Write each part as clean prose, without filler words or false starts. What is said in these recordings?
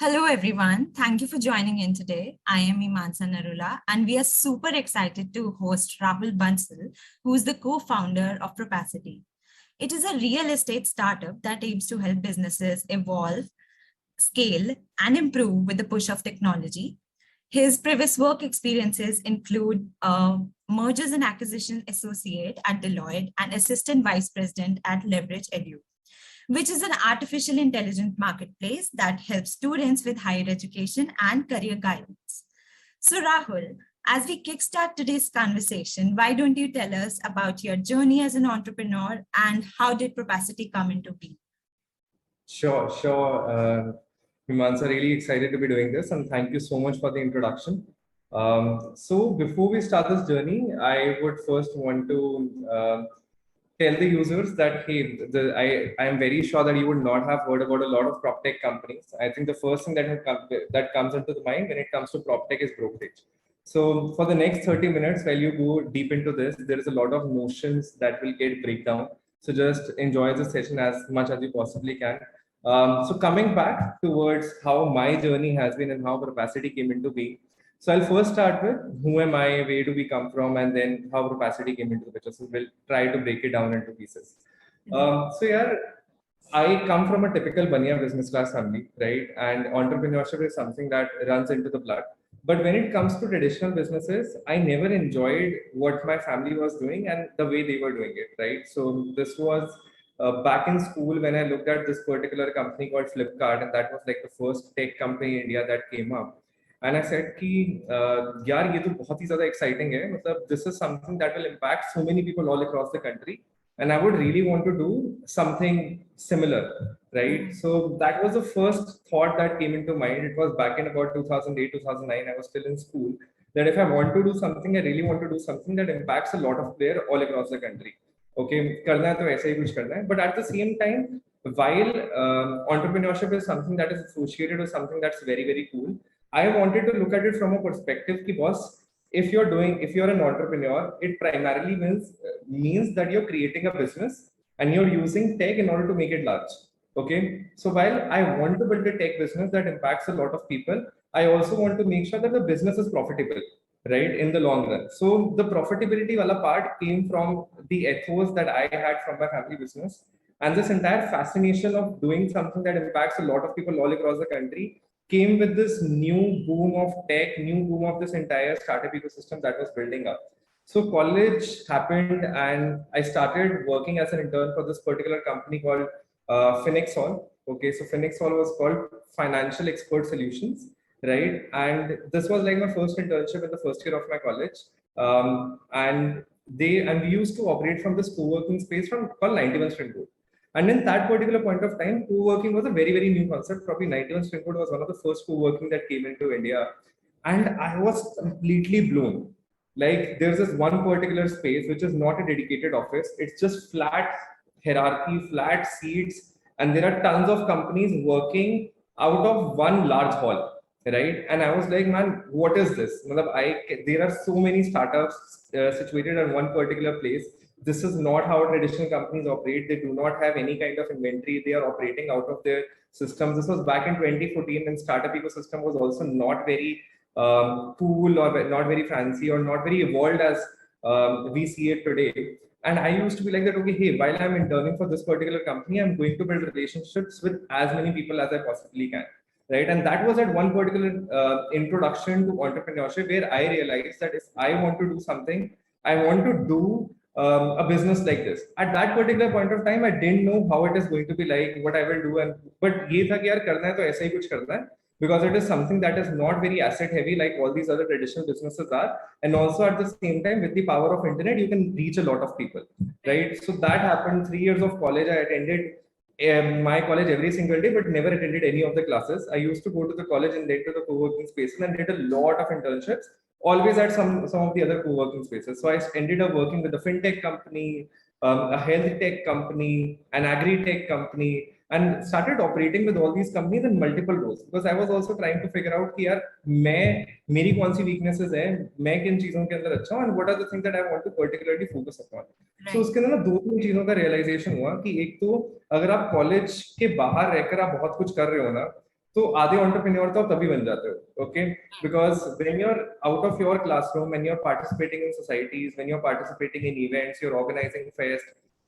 Hello, everyone. Thank you for joining in today. I am Narula, and we are super excited to host Rahul Bansal, who is the co-founder of Propacity. It is a real estate startup that aims to help businesses evolve, scale, and improve with the push of technology. His previous work experiences include mergers and acquisition associate at Deloitte and assistant vice president at Leverage Edu, which is an artificial intelligence marketplace that helps students with higher education and career guidance. So, Rahul, as we kickstart today's conversation, why don't you tell us about your journey as an entrepreneur and how did Propacity come into being? Sure. Himansa, really excited to be doing this, and thank you so much for the introduction. So before we start this journey, I would first want to tell the users that I am very sure that you would not have heard about a lot of prop tech companies. I think the first thing that comes into the mind when it comes to prop tech is brokerage. So for the next 30 minutes, while you go deep into this, there is a lot of notions that will get breakdown. So just enjoy the session as much as you possibly can. So coming back towards how my journey has been and how Propacity came into being. So I'll first start with who am I, where do we come from, and then how Propacity came into the picture. So we'll try to break it down into pieces. I come from a typical Banya business class family, right? And entrepreneurship is something that runs into the blood. But when it comes to traditional businesses, I never enjoyed what my family was doing and the way they were doing it, right? So this was back in school when I looked at this particular company called Flipkart, and that was like the first tech company in India that came up. And I said कि यार ये तो बहुत ही ज़्यादा exciting है, मतलब this is something that will impact so many people all across the country, and I would really want to do something similar, right? So that was the first thought that came into mind. It was back in about 2008, 2009. I was still in school. That if I want to do something, I really want to do something that impacts a lot of players all across the country. Okay, करना है तो ऐसा ही कुछ करना है. But at the same time, while entrepreneurship is something that is associated with something that's very, very cool, I wanted to look at it from a perspective ki boss, if you're an entrepreneur, it primarily means that you're creating a business and you're using tech in order to make it large. Okay. So while I want to build a tech business that impacts a lot of people, I also want to make sure that the business is profitable, right, in the long run. So the profitability wala part came from the ethos that I had from my family business. And this entire fascination of doing something that impacts a lot of people all across the country came with this new boom of tech, new boom of this entire startup ecosystem that was building up. So college happened and I started working as an intern for this particular company called Phoenix Hall. Okay, so Phoenix Hall was called Financial Expert Solutions, right? And this was like my first internship in the first year of my college. And we used to operate from this co-working space called 91 Spring Board. And in that particular point of time, co-working was a very, very new concept. Probably 91 Spring Board was one of the first co-working that came into India. And I was completely blown. Like there's this one particular space, which is not a dedicated office. It's just flat hierarchy, flat seats. And there are tons of companies working out of one large hall, right? And I was like, man, what is this? There are so many startups situated in one particular place. This is not how traditional companies operate. They do not have any kind of inventory. They are operating out of their systems. This was back in 2014 when startup ecosystem was also not very cool or not very fancy or not very evolved as we see it today. And I used to be like that, okay, hey, while I'm interning for this particular company, I'm going to build relationships with as many people as I possibly can. Right. And that was at one particular introduction to entrepreneurship where I realized that if I want to do something, I want to do a business like this. At that particular point of time, I didn't know how it is going to be like, what I will do, but ये था कि यार करना है तो ऐसा ही कुछ करना है, because it is something that is not very asset heavy like all these other traditional businesses are, and also at the same time with the power of internet you can reach a lot of people, right? So that happened. 3 years of college I attended my college every single day, but never attended any of the classes. I used to go to the college and then to the co-working spaces and did a lot of internships, always at some of the other co-working spaces. So I ended up working with a fintech company, a health tech company, an agri tech company, and started operating with all these companies in multiple roles, because I was also trying to figure out कि यार मेरी कौन सी weaknesses है, मैं किन चीजों के अंदर अच्छा हूँ, and what are the things that I want to particularly focus upon. So उसके अंदर ना 2-3 चीजों का realization हुआ कि एक तो अगर आप कॉलेज के बाहर रहकर आप बहुत कुछ कर रहे हो ना, तो आधे entrepreneur तो आप तभी बन जाते हो, okay? Because when you're out of your classroom, when you're participating in societies, when you're participating in events, you're organizing fest,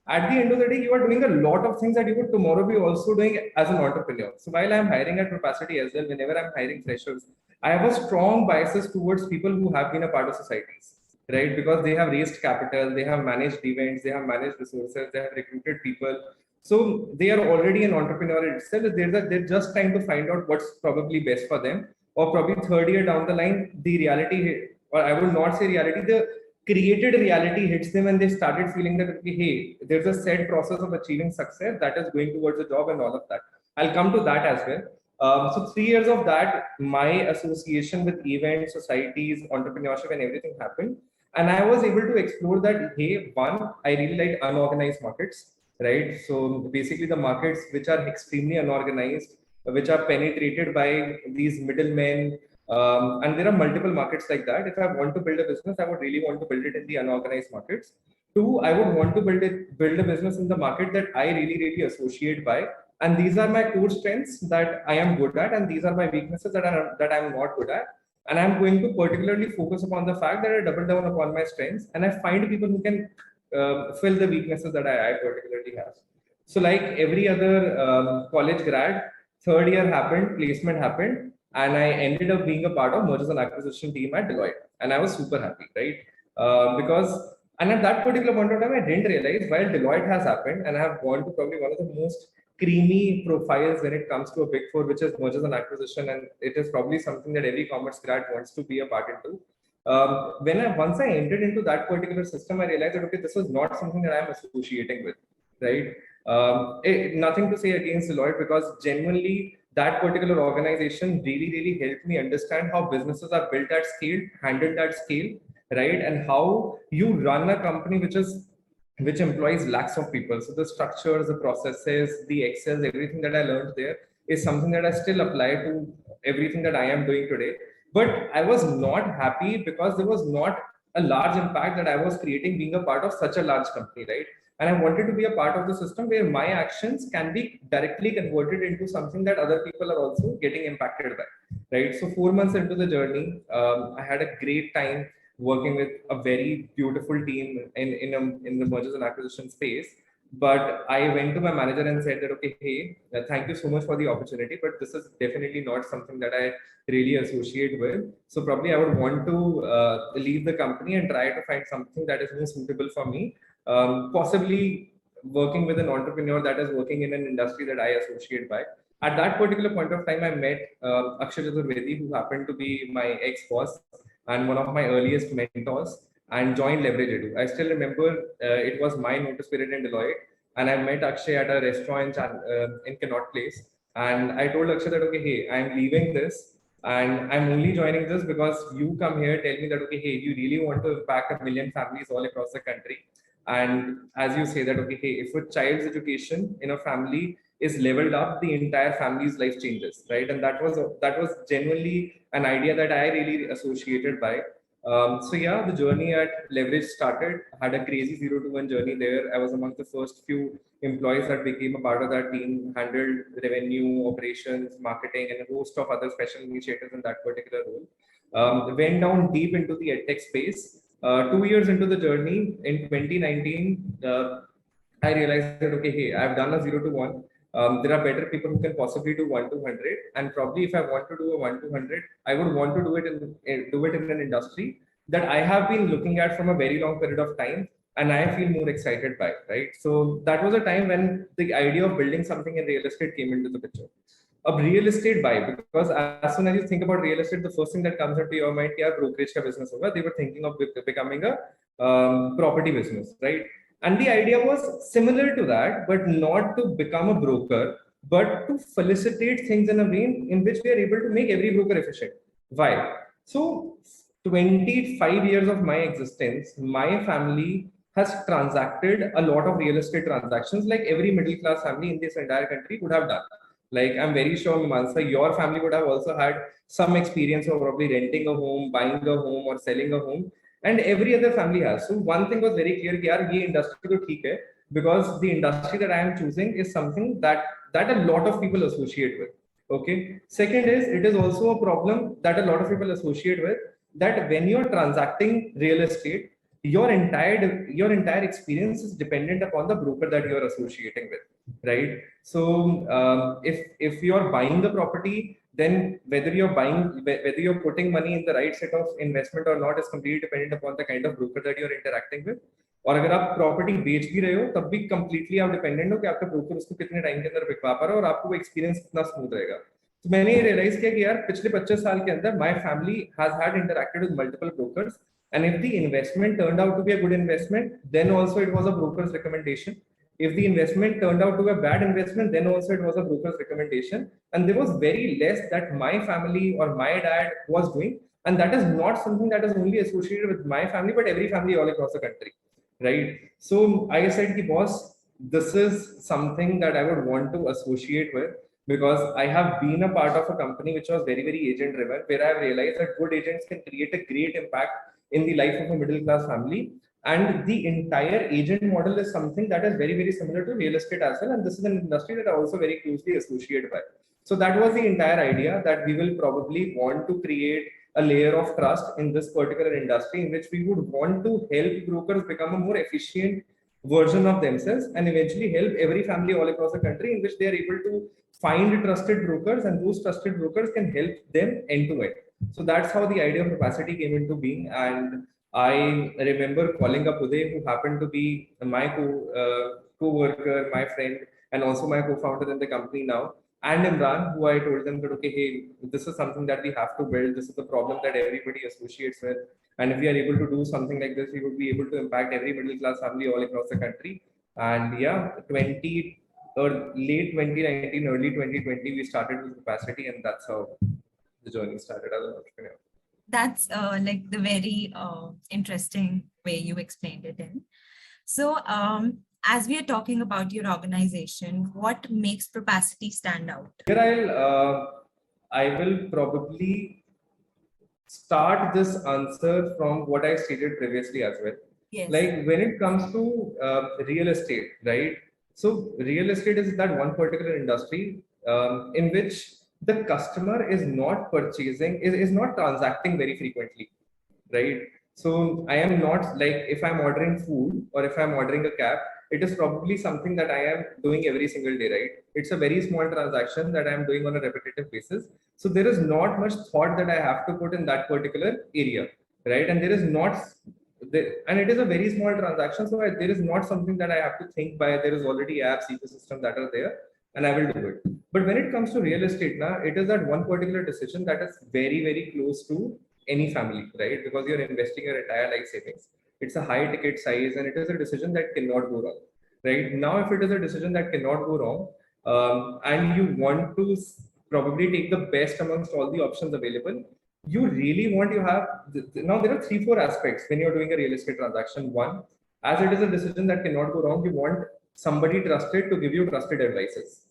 at the end of the day, you are doing a lot of things that you would tomorrow be also doing as an entrepreneur. So while I'm hiring at Propacity as well, whenever I'm hiring freshers, I have a strong biases towards people who have been a part of societies, right? Because they have raised capital, they have managed events, they have managed resources, they have recruited people. So they are already an entrepreneur itself. They're just trying to find out what's probably best for them. Or probably third year down the line, the reality, or I would not say reality, the created reality hits them and they started feeling that, okay, hey, there's a set process of achieving success that is going towards a job and all of that. I'll come to that as well. So 3 years of that, my association with events, societies, entrepreneurship, and everything happened. And I was able to explore that, hey, one, I really like unorganized markets, right? So basically the markets which are extremely unorganized, which are penetrated by these middlemen, and there are multiple markets like that. If I want to build a business, I would really want to build it in the unorganized markets. Two, I would want to build a business in the market that I really associate by. And these are my core strengths that I am good at, and these are my weaknesses that I'm not good at. And I'm going to particularly focus upon the fact that I double down upon my strengths and I find people who can fill the weaknesses that I particularly have. So, like every other college grad, third year happened, placement happened, and I ended up being a part of mergers and acquisition team at Deloitte, and I was super happy, right? Because and at that particular point of time, I didn't realize while Deloitte has happened, and I have gone to probably one of the most creamy profiles when it comes to a big four, which is mergers and acquisition, and it is probably something that every commerce grad wants to be a part into. When I once I entered into that particular system, I realized that okay, this was not something that I'm associating with, right? Nothing to say against Deloitte because genuinely that particular organization really helped me understand how businesses are built at scale, handled at scale, right? And how you run a company which employs lakhs of people. So the structures, the processes, the excels, everything that I learned there is something that I still apply to everything that I am doing today. But I was not happy because there was not a large impact that I was creating being a part of such a large company, right? And I wanted to be a part of the system where my actions can be directly converted into something that other people are also getting impacted by, right? So 4 months into the journey, I had a great time working with a very beautiful team in the mergers and acquisition space. But I went to my manager and said that, okay, hey, thank you so much for the opportunity, but this is definitely not something that I really associate with. So probably I would want to leave the company and try to find something that is more suitable for me. Possibly working with an entrepreneur that is working in an industry that I associate by. At that particular point of time, I met Akshay Chaturvedi, who happened to be my ex-boss and one of my earliest mentors, and joined Leverage Edu. I still remember it was my notice period in Deloitte, and I met Akshay at a restaurant in Connaught Place. And I told Akshay that, okay, hey, I'm leaving this and I'm only joining this because you come here, tell me that, okay, hey, you really want to impact 1 million families all across the country. And as you say that, okay, hey, if a child's education in a family is leveled up, the entire family's life changes, right? And that was genuinely an idea that I really associated by. So yeah, the journey at Leverage started. I had a crazy 0 to 1 journey there. I was among the first few employees that became a part of that team, handled revenue, operations, marketing, and a host of other special initiatives in that particular role. Went down deep into the edtech space. 2 years into the journey, in 2019, I realized that okay, hey, I've done a 0 to 1. There are better people who can possibly do 1 to 100, and probably if I want to do a 1 to 100, I would want to do it in an industry that I have been looking at from a very long period of time, and I feel more excited by, right? So that was a time when the idea of building something in real estate came into the picture. A real estate buy, because as soon as you think about real estate, the first thing that comes into your mind, yeah, brokerage ka business hoga. They were thinking of becoming a property business, right? And the idea was similar to that, but not to become a broker, but to felicitate things in a way in which we are able to make every broker efficient. Why? So 25 years of my existence, my family has transacted a lot of real estate transactions like every middle class family in this entire country would have done. Like I'm very sure, Mimansa, your family would have also had some experience of probably renting a home, buying a home, or selling a home, and every other family has. So one thing was very clear, कि यार ये industry तो ठीक है, because the industry that I am choosing is something that a lot of people associate with. Okay. Second is, it is also a problem that a lot of people associate with, that when you're transacting real estate, your entire experience is dependent upon the broker that you're associating with, right? So if you're buying the property, then whether you're putting money in the right set of investment or not is completely dependent upon the kind of broker that you're interacting with. और अगर आप property बेच भी रहे हो तब भी completely आप डिपेंडेंट हो कि आपका ब्रोकर उसको कितने टाइम के अंदर बिकवा पा रहा है और आपको वो एक्सपीरियंस कितना स्मूथ रहेगा. तो मैंने ये रियलाइज किया कि यार पिछले 25 साल के अंदर my family has had interacted with multiple brokers, and if the investment turned out to be a good investment, then also it was a broker's recommendation. If the investment turned out to be a bad investment, then also it was a broker's recommendation. And there was very less that my family or my dad was doing. And that is not something that is only associated with my family, but every family all across the country, right? So I said, ki, boss, this is something that I would want to associate with, because I have been a part of a company which was very, very agent driven, where I have realized that good agents can create a great impact in the life of a middle class family. And the entire agent model is something that is very, very similar to real estate as well. And this is an industry that I also very closely associate with. So that was the entire idea, that we will probably want to create a layer of trust in this particular industry, in which we would want to help brokers become a more efficient version of themselves, and eventually help every family all across the country, in which they are able to find trusted brokers, and those trusted brokers can help them end to end. So that's how the idea of Propacity came into being. And I remember calling up Uday, who happened to be my co-worker, my friend, and also my co-founder in the company now, and Imran, who I told them that, okay, hey, this is something that we have to build. This is the problem that everybody associates with. And if we are able to do something like this, we would be able to impact every middle class family all across the country. And yeah, 20 or late 2019, early 2020, we started with Propacity, and that's how the journey started as an entrepreneur. That's like the very interesting way you explained it in. So as we are talking about your organization, what makes Propacity stand out? Here I will probably start this answer from what I stated previously as well. Yes. Like when it comes to real estate, right? So real estate is that one particular industry in which the customer is not purchasing, is not transacting very frequently, right? So I am not, like, if I'm ordering food or if I'm ordering a cab, it is probably something that I am doing every single day, right? It's a very small transaction that I am doing on a repetitive basis. So there is not much thought that I have to put in that particular area, right? And there is not, and it is a very small transaction. So there is not something that I have to think by. There is already apps, ecosystem that are there, and I will do it. But when it comes to real estate now, it is that one particular decision that is very, very close to any family, right? Because you're investing your entire life savings. It's a high ticket size, and it is a decision that cannot go wrong, right? Now, if it is a decision that cannot go wrong, and you want to probably take the best amongst all the options available, you really want to have, now there are 3-4 aspects when you're doing a real estate transaction. One, as it is a decision that cannot go wrong, you want somebody trusted to give you trusted advices,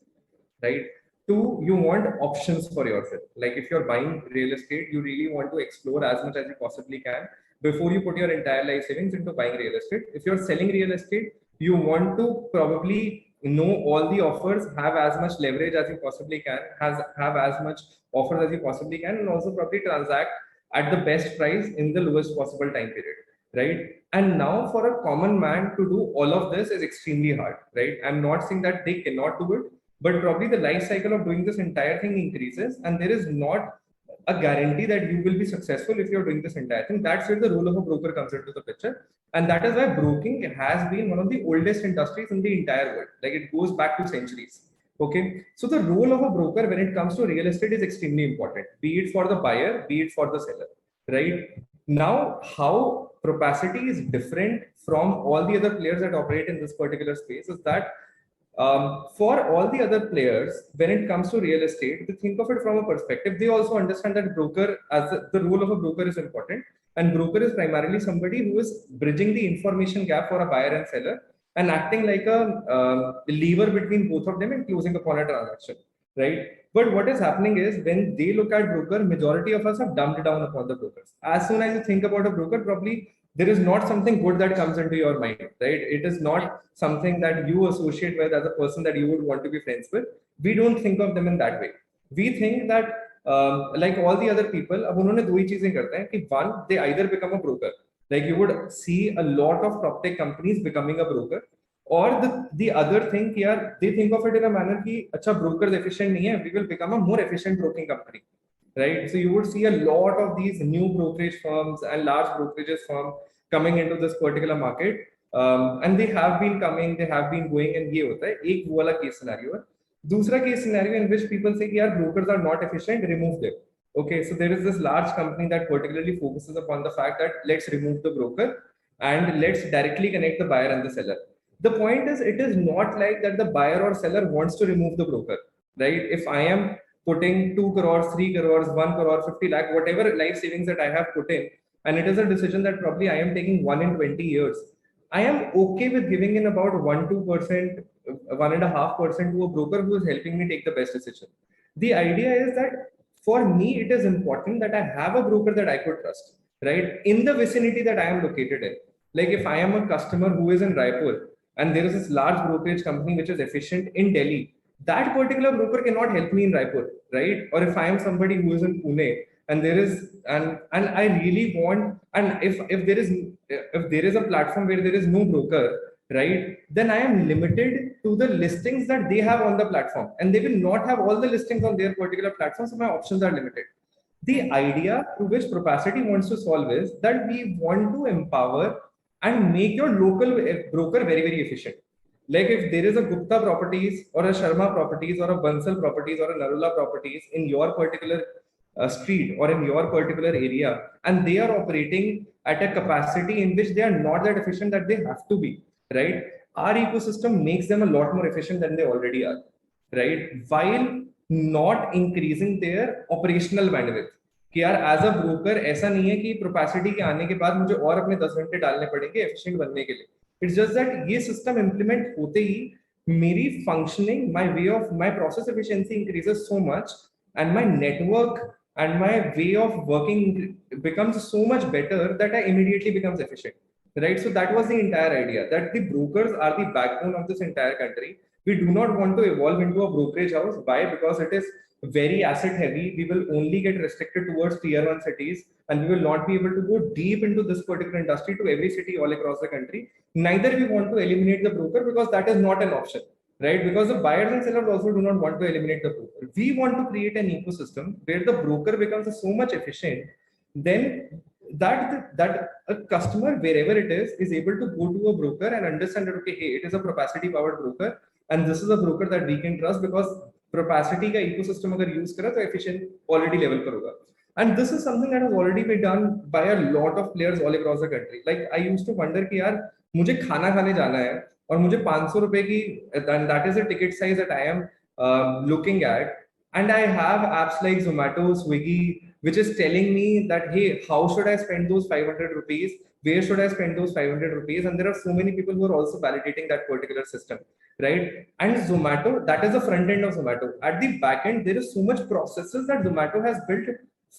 right? Two, you want options for yourself. Like if you're buying real estate, you really want to explore as much as you possibly can before you put your entire life savings into buying real estate. If you're selling real estate, you want to probably know all the offers, have as much leverage as you possibly can, have as much offers as you possibly can, and also probably transact at the best price in the lowest possible time period, right? And now for a common man to do all of this is extremely hard, right? I'm not saying that they cannot do it, but probably the life cycle of doing this entire thing increases, and there is not a guarantee that you will be successful if you're doing this entire thing. That's where the role of a broker comes into the picture. And that is why broking has been one of the oldest industries in the entire world. Like it goes back to centuries. Okay. So the role of a broker when it comes to real estate is extremely important, be it for the buyer, be it for the seller, right? Now, how Propacity is different from all the other players that operate in this particular space is that for all the other players, when it comes to real estate, they think of it from a perspective. They also understand that broker, as the role of a broker is important, and broker is primarily somebody who is bridging the information gap for a buyer and seller and acting like a lever between both of them and closing upon a transaction, right? But what is happening is when they look at broker, majority of us have dumbed down upon the brokers. As soon as you think about a broker, probably there is not something good that comes into your mind, right? It is not something that you associate with as a person that you would want to be friends with. We don't think of them in that way. We think that like all the other people, अब उन्होंने दो ही चीजें करते हैं कि one, they either become a broker. Like you would see a lot of prop tech companies becoming a broker, or the other thing कि यार they think of it in a manner कि अच्छा brokers efficient नहीं है, we will become a more efficient broking company, right? So you would see a lot of these new brokerage firms and large brokerages firm coming into this particular market, and they have been coming, they have been going, and ये होता है एक वो वाला case scenario है. दूसरा case scenario in which people say कि यार brokers are not efficient, remove them. Okay, so there is this large company that particularly focuses upon the fact that let's remove the broker and let's directly connect the buyer and the seller. The point is, it is not like that the buyer or seller wants to remove the broker, right? If I am putting 2 crores, 3 crores, 1 crore, 50 lakh, whatever life savings that I have put in, and it is a decision that probably I am taking 1 in 20 years, I am okay with giving in about 1-2%, 1.5% to a broker who is helping me take the best decision. The idea is that for me, it is important that I have a broker that I could trust, right? In the vicinity that I am located in. Like if I am a customer who is in Raipur and there is this large brokerage company which is efficient in Delhi, that particular broker cannot help me in Raipur, right? Or if I am somebody who is in Pune and there is and I really want, and if there is a platform where there is no broker, right, then I am limited to the listings that they have on the platform, and they will not have all the listings on their particular platform, so my options are limited. The idea to which Propacity wants to solve is that we want to empower and make your local broker very, very efficient. Like if there is a Gupta properties or a Sharma properties or a Bansal properties or a Narula properties in your particular street or in your particular area, and they are operating at a capacity in which they are not that efficient that they have to be, right? Our ecosystem makes them a lot more efficient than they already are, right? While not increasing their operational bandwidth. कि यार as a broker ऐसा नहीं है कि प्रोपेसिटी के आने के बाद मुझे और अपने 10 घंटे डालने पड़ेंगे एफिशिएंट बनने के लिए. इट्स जस्ट दैट ये सिस्टम इंप्लीमेंट होते ही मेरी functioning, my way of my process efficiency increases so much, and my network and my way of working becomes so much better that I immediately becomes efficient, right? So that was the entire idea, that the brokers are the backbone of this entire country. We do not want to evolve into a brokerage house. Why? Because it is very asset heavy. We will only get restricted towards tier 1 cities, and we will not be able to go deep into this particular industry to every city all across the country. Neither we want to eliminate the broker, because that is not an option, right? Because the buyers and sellers also do not want to eliminate the broker. We want to create an ecosystem where the broker becomes so much efficient, then that a customer, wherever it is able to go to a broker and understand that, okay, hey, it is a Propacity powered broker, and this is a broker that we can trust, because Propacity का ecosystem अगर use करा तो efficient already level पर होगा. And this is something that has already been done by a lot of players all across the country. Like I used to wonder कि यार मुझे खाना खाने जाना है और मुझे 500 रुपए की, that is a ticket size that I am looking at, and I have apps like Zomato, Swiggy, which is telling me that, hey, how should I spend those 500 rupees? Where should I spend those 500 rupees? And there are so many people who are also validating that particular system, right? And Zomato, that is the front end of Zomato. At the back end, there is so much processes that Zomato has built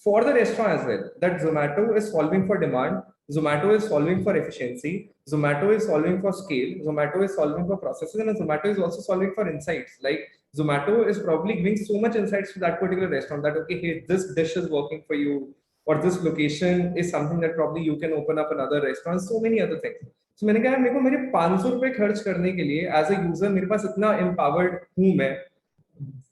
for the restaurant as well, that Zomato is solving for demand, Zomato is solving for efficiency, Zomato is solving for scale, Zomato is solving for processes, and Zomato is also solving for insights. Like Zomato is probably giving so much insights to that particular restaurant that, okay, hey, this dish is working for you, or this location is something that probably you can open up another restaurant, so many other things. So मैंने कहा मेरे को मेरे 500 रुपए खर्च करने के लिए एज ए यूजर मेरे पास इतना empowered हूँ मैं,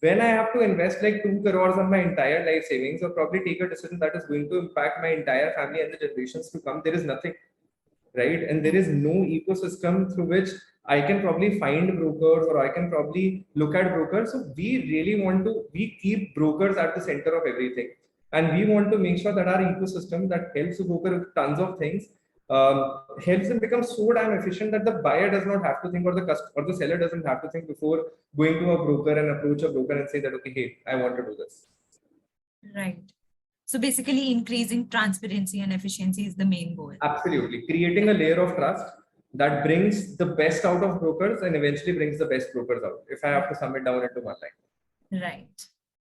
when I have to invest like 2 crores on my entire life savings, or probably take a decision that is going to impact my entire family and the generations to come, there is nothing, right? And there is no ecosystem through which I can probably find brokers, or I can probably look at brokers. So we really want to, we keep brokers at the center of everything. And we want to make sure that our ecosystem that helps the broker with tons of things, helps them become so damn efficient that the buyer does not have to think, or the customer or the seller doesn't have to think before going to a broker and approach a broker and say that, okay, hey, I want to do this. Right. So basically increasing transparency and efficiency is the main goal. Absolutely. Creating a layer of trust that brings the best out of brokers and eventually brings the best brokers out, if I have to sum it down into one line. Right.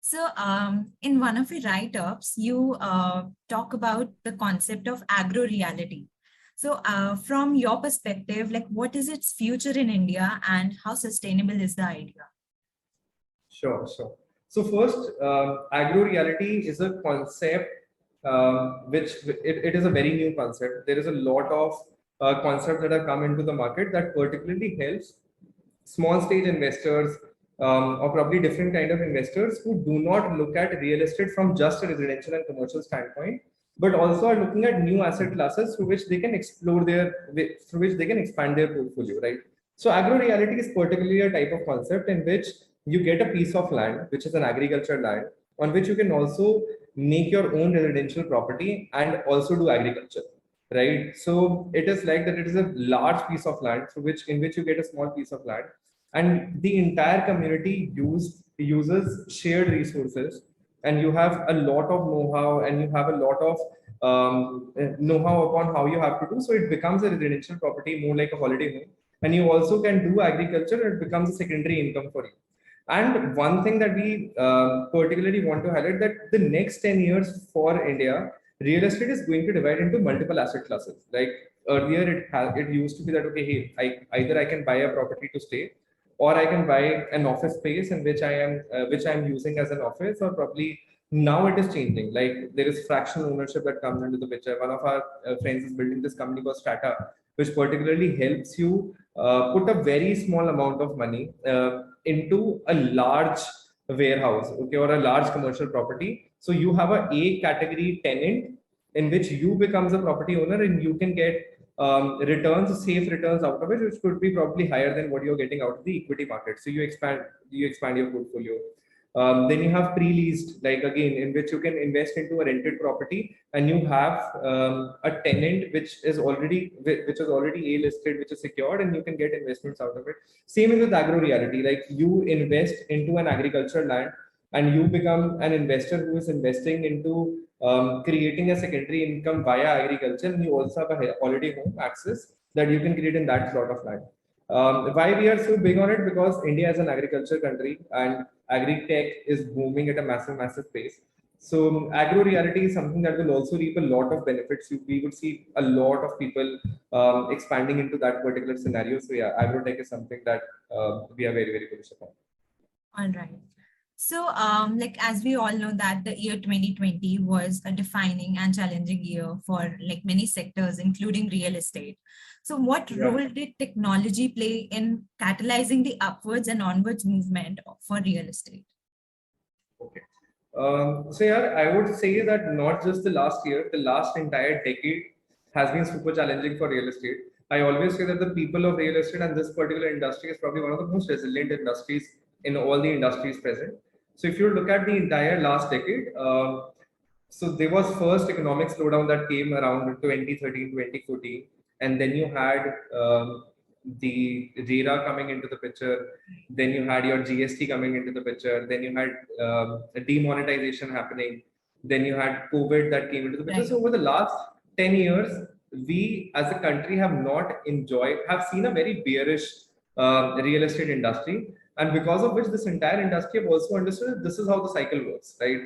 So in one of your write-ups, you talk about the concept of agro reality. So from your perspective, like what is its future in India and how sustainable is the idea? Sure. So first, Agro Reality is a concept it is a very new concept. There is a lot of concepts that have come into the market that particularly helps small stage investors or probably different kind of investors who do not look at real estate from just a residential and commercial standpoint, but also are looking at new asset classes through which they can explore through which they can expand their portfolio, right? So agro reality is particularly a type of concept in which you get a piece of land, which is an agriculture land, on which you can also make your own residential property and also do agriculture, right? So it is like that it is a large piece of land through which in which you get a small piece of land, and the entire community uses shared resources, and you have a lot of know-how and you have a lot of know-how upon how you have to do. So it becomes a residential property, more like a holiday home, and you also can do agriculture, and it becomes a secondary income for you. And one thing that we particularly want to highlight, that the next 10 years for India, real estate is going to divide into multiple asset classes. Like earlier, it used to be that, okay, hey, either I can buy a property to stay, or I can buy an office space in which I am using as an office, or probably now it is changing. Like there is fractional ownership that comes into the picture. One of our friends is building this company called Strata, which particularly helps you put a very small amount of money into a large warehouse, okay, or a large commercial property. So you have a category tenant in which you becomes a property owner, and you can get safe returns out of it, which could be probably higher than what you're getting out of the equity market. So you expand your portfolio. Then you have pre-leased, like again, in which you can invest into a rented property, and you have a tenant which is already a listed, which is secured, and you can get investments out of it. Same is with agro reality. Like you invest into an agricultural land, and you become an investor who is investing into creating a secondary income via agriculture, and you also have a holiday home access that you can create in that plot of land. Why we are so big on it? Because India is an agriculture country, and agri tech is booming at a massive pace. So agro reality is something that will also reap a lot of benefits. We would see a lot of people expanding into that particular scenario. So yeah, agro tech is something that we are very bullish upon. All right. So, like as we all know that the year 2020 was a defining and challenging year for like many sectors, including real estate. So, what role did technology play in catalyzing the upwards and onwards movement for real estate? Okay. So yeah, I would say that not just the last year, the last entire decade has been super challenging for real estate. I always say that the people of real estate and this particular industry is probably one of the most resilient industries in all the industries present. So if you look at the entire last decade, so there was first economic slowdown that came around 2013, 2014, and then you had the RERA coming into the picture, then you had your GST coming into the picture, then you had demonetization happening, then you had COVID that came into the picture. Right. So over the last 10 years, we as a country have seen a very bearish real estate industry, and because of which this entire industry have also understood that this is how the cycle works, right?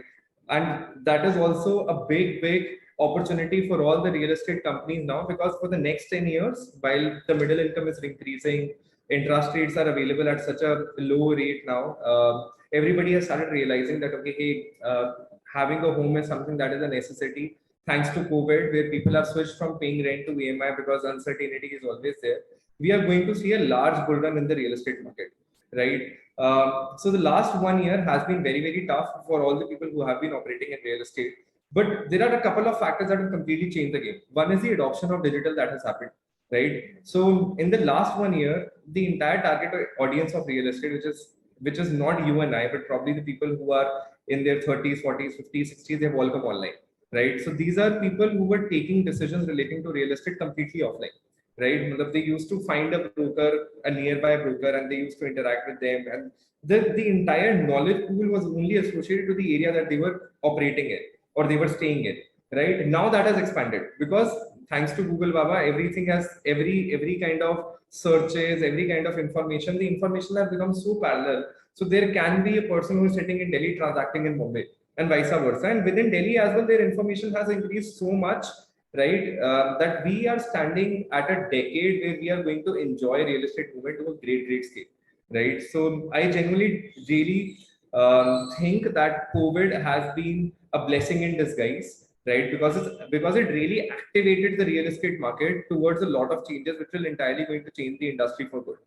And that is also a big opportunity for all the real estate companies now, because for the next 10 years, while the middle income is increasing, interest rates are available at such a low rate now, everybody has started realizing that, okay, hey, having a home is something that is a necessity. Thanks to COVID, where people have switched from paying rent to EMI because uncertainty is always there, we are going to see a large bull run in the real estate market, right? So the last 1 year has been very tough for all the people who have been operating in real estate. But there are a couple of factors that have completely changed the game. One is the adoption of digital that has happened, right? So in the last 1 year, the entire target audience of real estate, which is not you and I, but probably the people who are in their 30s, 40s, 50s, 60s, they've all come online, right? So these are people who were taking decisions relating to real estate completely offline, right? They used to find a nearby broker, and they used to interact with them, and the entire knowledge pool was only associated to the area that they were operating in or they were staying in, right? Now that has expanded because thanks to Google Baba, everything has every kind of searches, every kind of information. The information has become so parallel. So there can be a person who is sitting in Delhi transacting in Mumbai, and vice versa. And within Delhi as well, their information has increased so much, right? That we are standing at a decade where we are going to enjoy real estate movement to a great scale, right? So I genuinely really think that COVID has been a blessing in disguise, right? Because it really activated the real estate market towards a lot of changes, which will entirely going to change the industry for good,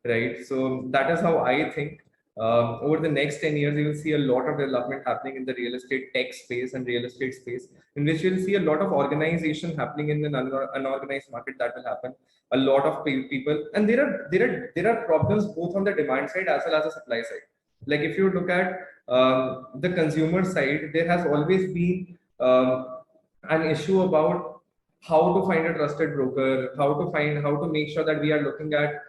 right? So that is how I think. Over the next 10 years, you will see a lot of development happening in the real estate tech space and real estate space, in which you'll see a lot of organization happening in an unorganized market that will happen. A lot of people, and there are problems both on the demand side as well as the supply side. Like if you look at the consumer side, there has always been an issue about how to find a trusted broker, how to make sure that we are looking at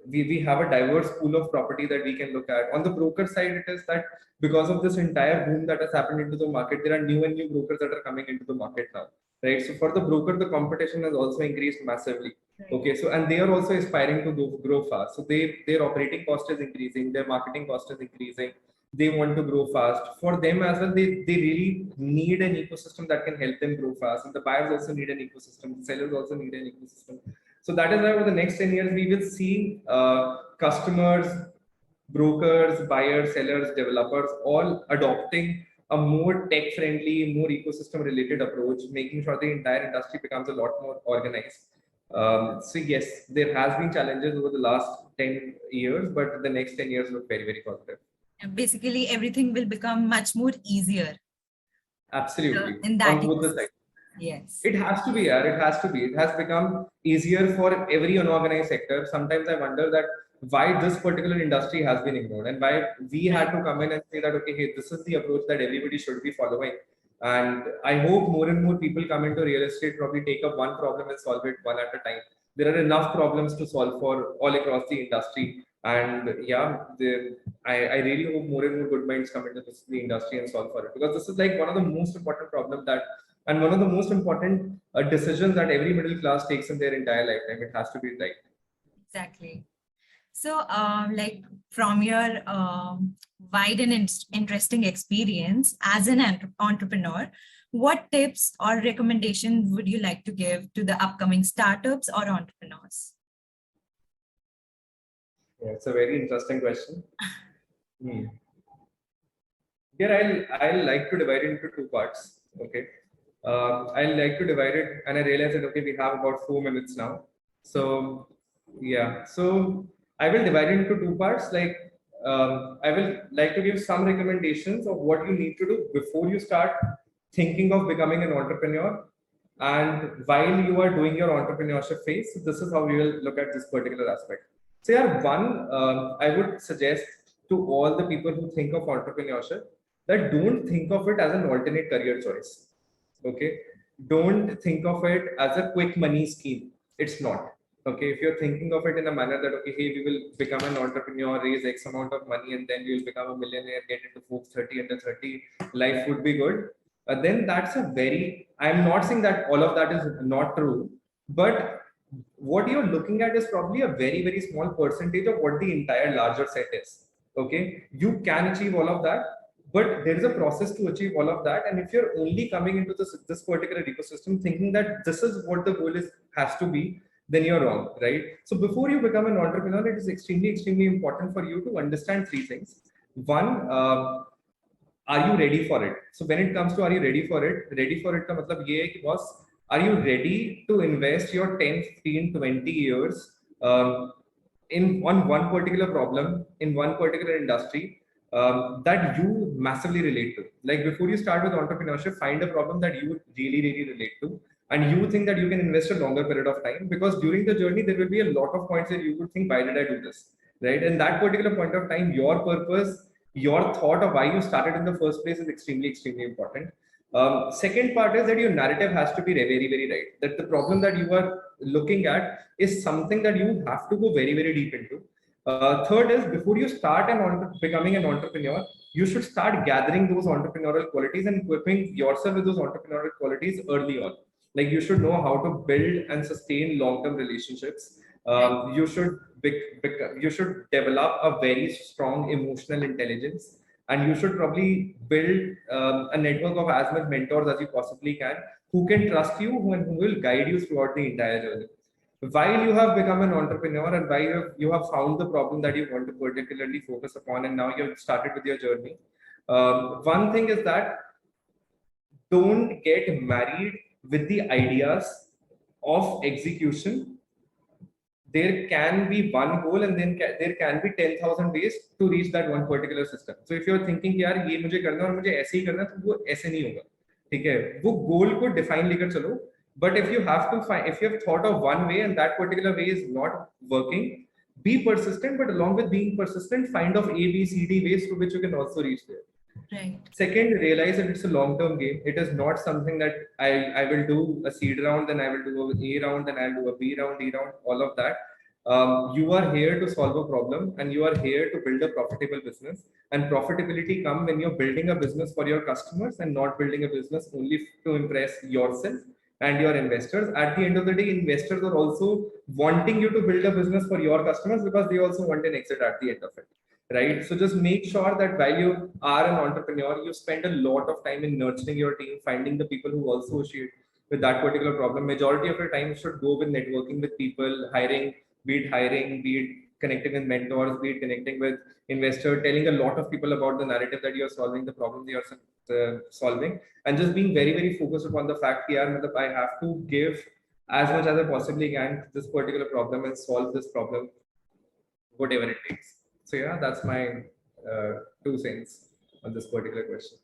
we have a diverse pool of property that we can look at. On the broker side, it is that because of this entire boom that has happened into the market, there are new and new brokers that are coming into the market now, right? So for the broker, the competition has also increased massively. Right. Okay, so and they are also aspiring to grow fast. So their operating cost is increasing, their marketing cost is increasing. They want to grow fast. For them as well, they really need an ecosystem that can help them grow fast. And the buyers also need an ecosystem. The sellers also need an ecosystem. So that is why over the next 10 years, we will see customers, brokers, buyers, sellers, developers all adopting a more tech-friendly, more ecosystem-related approach, making sure the entire industry becomes a lot more organized. So yes, there has been challenges over the last 10 years, but the next 10 years look very, very positive. Basically, everything will become much more easier. Absolutely. In that on both the sides. Yes. It has to be, yeah. It has to be. It has become easier for every unorganized sector. Sometimes I wonder that why this particular industry has been ignored and why we had to come in and say that, okay, hey, this is the approach that everybody should be following. And I hope more and more people come into real estate, probably take up one problem and solve it one at a time. There are enough problems to solve for all across the industry. And yeah, I really hope more and more good minds come into the industry and solve for it, because this is like one of the most important problems that, and one of the most important decisions that every middle class takes in their entire lifetime. It has to be right. Exactly. So, like from your wide and interesting experience as an entrepreneur, what tips or recommendations would you like to give to the upcoming startups or entrepreneurs? Yeah, it's a very interesting question. Here, I'll like to divide it into two parts. Okay. I'll like to divide it, and I realize that, okay, we have about 4 minutes now. So, yeah. So, I will divide it into two parts. Like, I will like to give some recommendations of what you need to do before you start thinking of becoming an entrepreneur, and while you are doing your entrepreneurship phase. So this is how we will look at this particular aspect. So, yeah, one, I would suggest to all the people who think of entrepreneurship that don't think of it as an alternate career choice. Okay, don't think of it as a quick money scheme. It's not. Okay, if you're thinking of it in a manner that, okay, hey, we will become an entrepreneur, raise X amount of money, and then we will become a millionaire, get into Forbes 30 under 30, life would be good. Then that's a very, I'm not saying that all of that is not true, but what you're looking at is probably a very, very small percentage of what the entire larger set is. Okay, you can achieve all of that, but there is a process to achieve all of that. And if you're only coming into this particular ecosystem thinking that this is what the goal is has to be, then you're wrong, right? So before you become an entrepreneur, it is extremely, extremely important for you to understand three things. One, are you ready for it? So when it comes to are you ready for it, का मतलब ये है कि boss, are you ready to invest your 10, 15, 20 years in one particular problem, in one particular industry that you massively relate to? Like before you start with entrepreneurship, find a problem that you would really, really relate to, and you think that you can invest a longer period of time, because during the journey there will be a lot of points that you would think, why did I do this, right? And that particular point of time, your purpose, your thought of why you started in the first place is extremely, extremely important. Second part is that your narrative has to be very, very right. That the problem that you are looking at is something that you have to go very, very deep into. Third is, before you start becoming an entrepreneur, you should start gathering those entrepreneurial qualities and equipping yourself with those entrepreneurial qualities early on. Like you should know how to build and sustain long-term relationships. You should develop a very strong emotional intelligence, and you should probably build a network of as much mentors as you possibly can, who can trust you, who will guide you throughout the entire journey. while you have become an entrepreneur and while you have found the problem that you want to particularly focus upon, and now you've started with your journey, one thing is that don't get married with the ideas of execution. There can be one goal and then there can be 10,000 ways to reach that one particular system. So if you're thinking कि यार ये मुझे करना है और मुझे ऐसे ही करना है, तो वो ऐसे नहीं होगा. ठीक है, वो गोल को डिफाइन लेकर चलो. But if you have to find, if you have thought of one way and that particular way is not working, be persistent. But along with being persistent, find of A, B, C, D ways to which you can also reach there. Right. Second, realize that it's a long-term game. It is not something that I will do a seed round, then I will do a A round, then I'll do a B round, D round, all of that. You are here to solve a problem and you are here to build a profitable business. And profitability comes when you're building a business for your customers and not building a business only to impress yourself and your investors. At the end of the day, investors are also wanting you to build a business for your customers because they also want an exit at the end of it. Right. So just make sure that while you are an entrepreneur, you spend a lot of time in nurturing your team, finding the people who also associate with that particular problem. Majority of your time should go with networking with people, hiring, be it connecting with mentors, be it connecting with investors, telling a lot of people about the narrative that you're solving, the problem that you're solving, and just being very, very focused upon the fact that I have to give as much as I possibly can to this particular problem and solve this problem, whatever it takes. So yeah, that's my 2 cents on this particular question.